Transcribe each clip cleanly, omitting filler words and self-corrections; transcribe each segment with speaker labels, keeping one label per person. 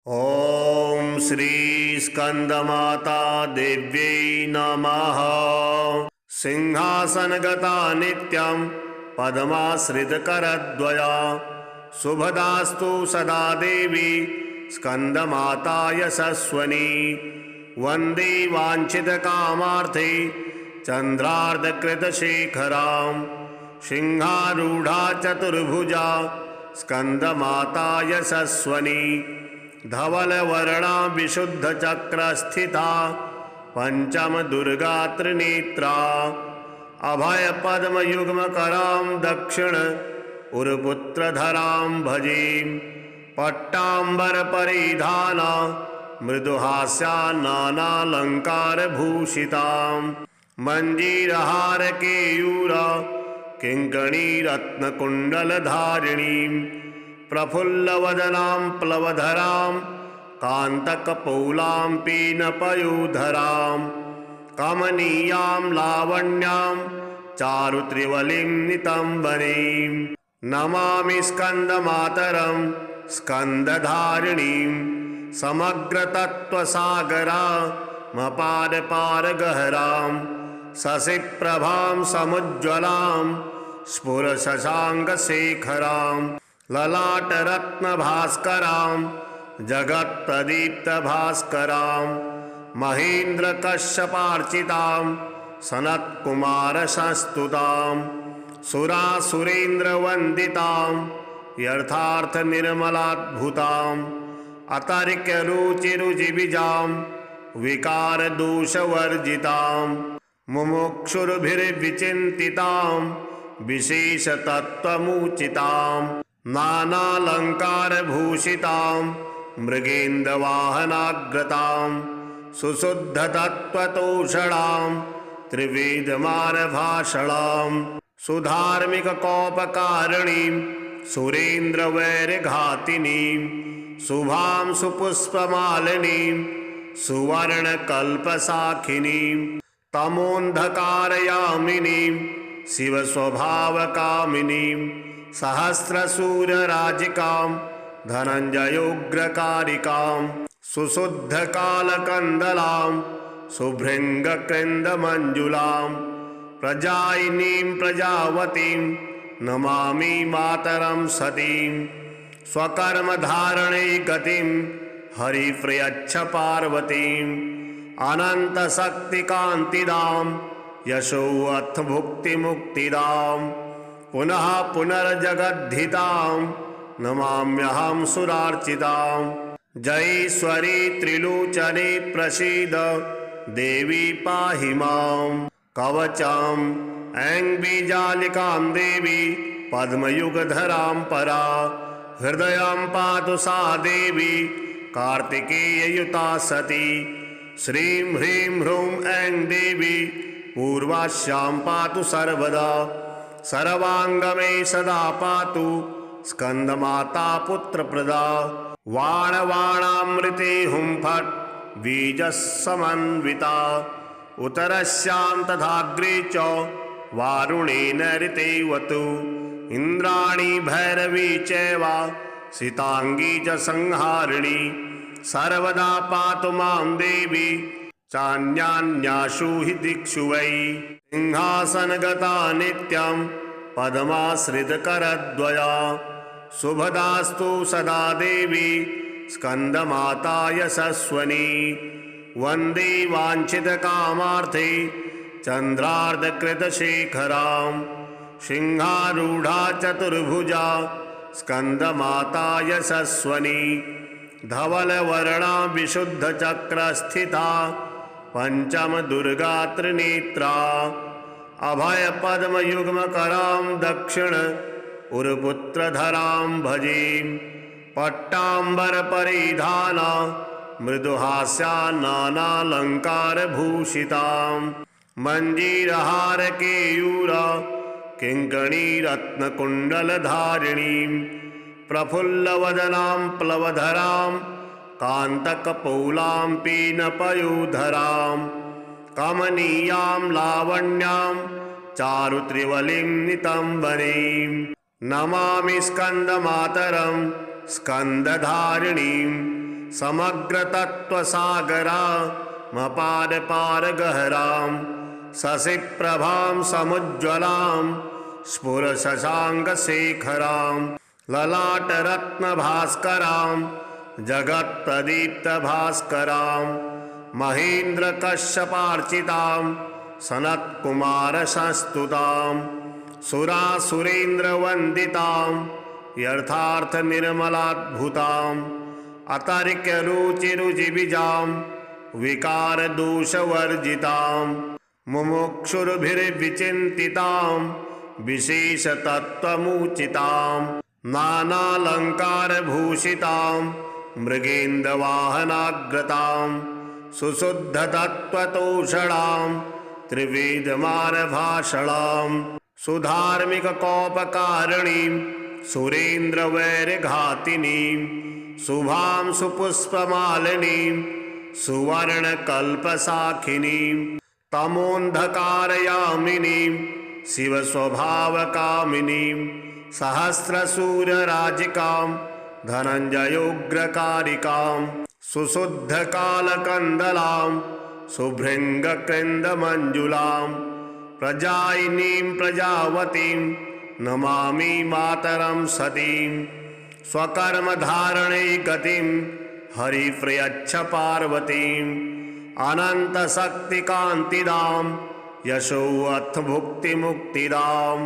Speaker 1: ॐ श्री स्कंदमाता देव्यै नमः। सिंहासनगता नित्यं पद्माश्रितकरद्वया शुभदास्तु सदा देवी स्कंदमाता यशस्वनी। वन्दे वाञ्छितकामार्थे चन्द्रार्धकृतशेखरां सिंहारूढ़ा चतुर्भुजा स्कंदमाता यशस्वनी। धवलवर्णा विशुद्धचक्रस्थिता पंचम दुर्गा त्रिनेत्रा। अभय पद्मयुग्मकरां दक्षिण उर्पुत्रधरां भजीं। पट्टाम्बरपरिधाना मृदुहास्या नानालङ्कारभूषितां। मञ्जीरहारकेयूरा किङ्कणीरत्नकुण्डलधारिणीं। प्रफुल्लवदनां प्लवधरां कान्तकपौलां पीनपयोधरां। कमनीयां लावण्यां चारुत्रिवलिं नितम्बनीं। नमामि स्कन्दमातरं स्कन्दधारिणीं। समग्रतत्त्वसागरामपारपारगहरां शशिप्रभां समुज्ज्वलां स्फुरशशाङ्कशेखरां। ललाटरत्नभास्करां जगत्प्रदीप्तभास्करां। महेन्द्रकश्यपार्चितां सनत्कुमारसंस्तुतां। सुरासुरेन्द्रवन्दितां यथार्थनिर्मलाद्भुतां। अतर्क्यरुचिरुचिबिजां विकारदोषवर्जितां। मुमुक्षुर्भिर्विचिन्तितां विशेषतत्त्वमुचितां। नानालङ्कारभूषितां मृगेन्द्रवाहनाग्रतां। सुशुद्धतत्त्वतोषणां त्रिवेदमारभाषणां। सुधार्मिककोपकारिणीं सुरेन्द्रवैरघातिनीं। शुभां सुपुष्पमालिनीं सुवर्णकल्पसाखिनीं। तमोन्धकारयामिनीं शिवस्वभावकामिनीं। सहस्रसूर्यराजिकां धनञ्जयोग्रकारिकां। सुशुद्धकालकन्दलां सुभृङ्गकृन्दमञ्जुलां। प्रजायिनीं प्रजावतीं नमामि मातरं सतीं। स्वकर्मधारणे गतिं हरिप्रयच्छ पार्वतीं। अनन्तशक्तिकान्तिदां यशोऽथ भुक्तिमुक्तिदां। पुनः पुनर्जगद्धितां नमाम्यहं सुरार्चितां। जयेश्वरी त्रिलोचने प्रसीद देवी पाहि मां। कवचां ऐं बीजालिकां देवी पद्मयुगधरां परा। हृदयं पातु सा देवी कार्तिकेययुता सती। श्रीं ह्रीं ह्रूं ऐं देवी पूर्वास्यां पातु सर्वदा। सर्वांगमे सदा पातु स्कंदमाता पुत्रप्रदा। वाणवाणामृते हुं फट् बीजसमन्विता। उतरस्यां तथाग्रे च वारुणेन ऋतेवतु। इन्द्राणी भैरवी चैव सितांगी च संहारिणी। सर्वदा पातु मां देवी चान्यान्यासु हि दिक्षु वै। सिंहासनगता नित्यं पद्माश्रितकरद्वया शुभदास्तु सदा देवी स्कंदमाता यशस्वनी। वन्दे वाञ्छितकामार्थे चन्द्रार्धकृतशेखरां सिंहारूढ़ा चतुर्भुजा स्कंदमाता यशस्वनी। धवलवर्णा विशुद्धचक्रस्थिता पंचम दुर्गा त्रिनेत्रा। अभय पद्मयुग्मकरां दक्षिण उर्पुत्रधरां भजीं। पट्टाम्बरपरिधाना मृदुहास्या नानालङ्कारभूषितां। मञ्जीरहारकेयूरा किङ्कणीरत्नकुण्डलधारिणीं। प्रफुल्लवदनां प्लवधरां कान्तकपौलां पीनपयोधरां। कमनीयां लावण्यां चारुत्रिवलिं नितम्बनीं। नमामि स्कन्दमातरं स्कन्दधारिणीं। समग्रतत्त्वसागरामपारपारगहरां शशिप्रभां समुज्ज्वलां स्फुरशशाङ्कशेखरां ललाटरत्नभास्करां जगत्प्रदीप्तभास्करां महेन्द्रकश्यपार्चितां सनत्कुमारसंस्तुतां सुरासुरेन्द्रवन्दितां यथार्थनिर्मलाद्भुतां अतर्क्यरुचिरुचिबिजां विकारदोषवर्जितां मुमुक्षुर्भिर्विचिन्तितां विशेषतत्त्वमुचितां नानालङ्कारभूषितां मृगेन्द्रवाहनाग्रतां सुशुद्धतत्त्वतोषणां त्रिवेदमारभाषणां सुधार्मिककोपकारिणीं सुरेन्द्रवैरघातिनीं शुभां सुपुष्पमालिनीं सुवर्णकल्पसाखिनीं तमोन्धकारयामिनीं शिवस्वभावकामिनीं सहस्रसूर्यराजिकां धनञ्जयोग्रकारिकां सुशुद्धकालकन्दलां सुभृङ्गकृन्दमञ्जुलां प्रजायिनीं प्रजावतीं नमामि मातरं सतीं स्वकर्मधारणे गतिं हरिप्रयच्छ पार्वतीं अनन्तशक्तिकान्तिदां यशोऽर्थभुक्तिमुक्तिदां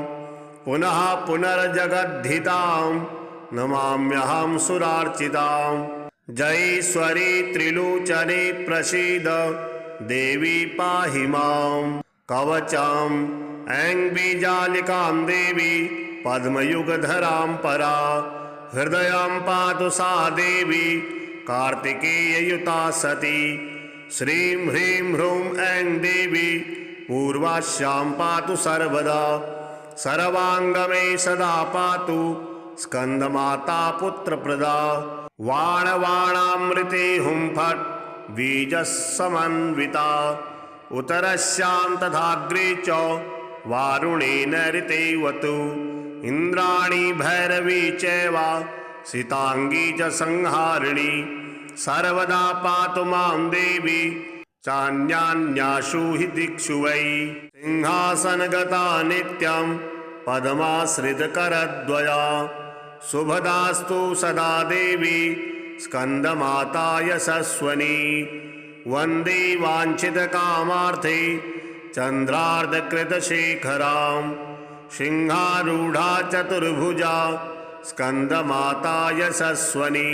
Speaker 1: पुनः पुनर्जगद्धितां नमाम्यहं सुरार्चितां जयेश्वरी त्रिलोचने प्रसीद देवी पाहि मां कवचाम् ऐं बीजालिकां देवी पद्मयुगधरां परा हृदयं पातु सा देवी कार्तिकेययुता सती श्रीं ह्रीं ह्रूं ऐं देवी पूर्वास्यां पातु सर्वदा सर्वाङ्गमे सदा पातु स्कन्दमाता पुत्रप्रदा वाणवाणामृते हुं फट् बीजस्समन्विता उतरस्यां तथाग्रे च वारुणेन ऋतेवतु इन्द्राणी भैरवी चैव सिताङ्गी च संहारिणी सर्वदा पातु मां देवी चान्यान्यासु हि दिक्षु वै सिंहासनगता नित्यं पद्माश्रितकरद्वया शुभदास्तु सदा देवी स्कन्दमाता यशस्वनी वन्दे वाञ्छितकामार्थे चन्द्रार्धकृतशेखरां सिंहारूढा चतुर्भुजा स्कन्दमाता यशस्वनी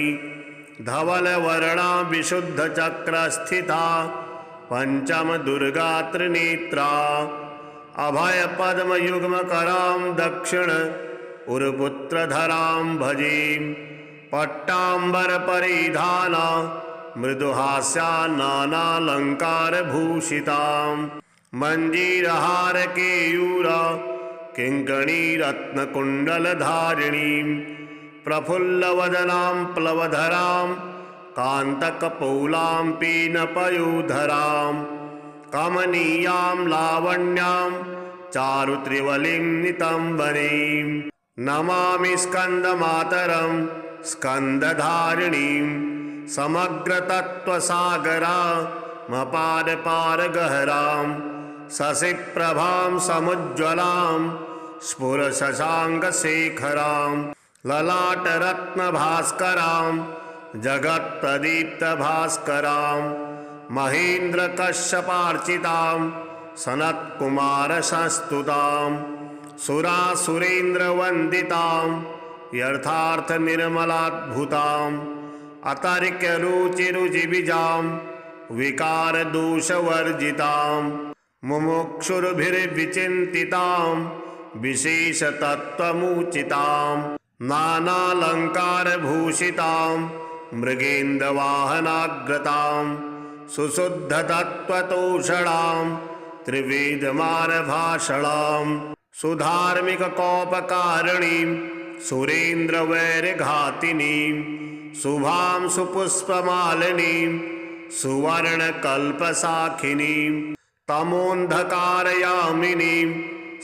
Speaker 1: धवलवर्णा विशुद्धचक्रस्थिता पञ्चमदुर्गा त्रिनेत्रा अभयपद्मयुग्मकरां दक्षिण उर्पुत्रधरां भजे पट्टाम्बरपरिधाना मृदुहास्या नानालङ्कारभूषितां मञ्जीरहारकेयूरा किङ्कणीरत्नकुण्डलधारिणीं प्रफुल्लवदनां प्लवधरां कान्तकपौलां पीनपयोधरां कमनीयां लावण्यां चारुत्रिवलिं नितम्बरीं नमामि स्कन्दमातरं स्कन्दधारिणीं समग्रतत्त्वसागरामपारपारगहरां शशिप्रभां समुज्ज्वलां स्फुरशशाङ्कशेखरां ललाटरत्नभास्करां जगत्प्रदीप्तभास्करां महेन्द्रकश्यपार्चितां सनत्कुमारसंस्तुतां सुरासुरेन्द्रवन्दितां यथार्थनिर्मलाद्भुतां अतर्क्यरुचिरुचिबिजां विकारदोषवर्जितां मुमुक्षुर्भिर्विचिन्तितां विशेषतत्त्वमुचितां नानालङ्कारभूषितां मृगेन्द्रवाहनाग्रतां सुशुद्धतत्त्वतोषणां त्रिवेदमारभाषणां सुधार्मिककोपकारिणीं सुरेन्द्रवैरघातिनीं शुभां सुपुष्पमालिनीं सुवर्णकल्पसाखिनीं तमोन्धकारयामिनीं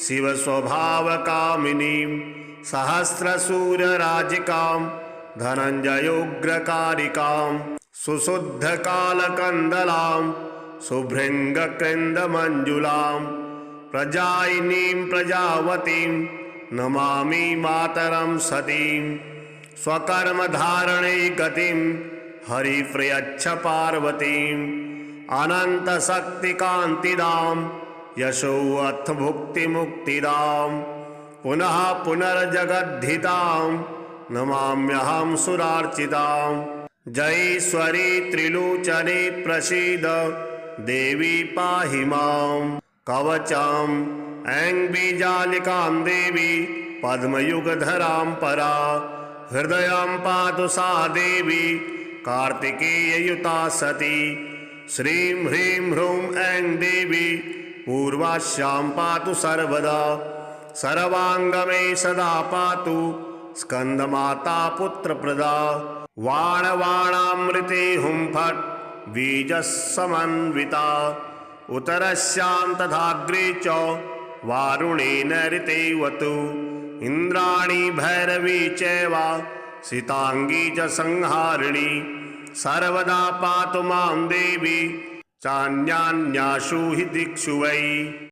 Speaker 1: शिवस्वभावकामिनीं सहस्रसूर्यराजिकां धनञ्जयोग्रकारिकां सुशुद्धकालकन्दलां सुभृङ्गकृन्दमञ्जुलां प्रजायिनीं प्रजावतीं नमामि मातरं सतीं स्वकर्मधारणे गतिं हरिप्रयच्छ पार्वतीम् अनन्तशक्तिकान्तिदां यशोऽथ भुक्तिमुक्तिदां पुनः पुनर्जगद्धितां नमाम्यहं सुरार्चितां जयेश्वरी त्रिलोचने प्रसीद देवी पाहि मां कवचां ऐं बीजालिकां देवी पद्मयुगधरां परा हृदयं पातु सा देवी कार्तिकेययुता सती श्रीं ह्रीं ह्रूं ऐं देवी पूर्वास्यां पातु सर्वदा सर्वाङ्गमे सदा पातु स्कन्दमाता पुत्रप्रदा वाणवाणामृते हुं फट् बीजस्समन्विता उतरस्यां तथाग्रे च वारुणेन ऋतेवतु इन्द्राणी भैरवी चैव सिताङ्गी च संहारिणी सर्वदा पातु मां देवी चान्यान्यासु हि दिक्षु वै।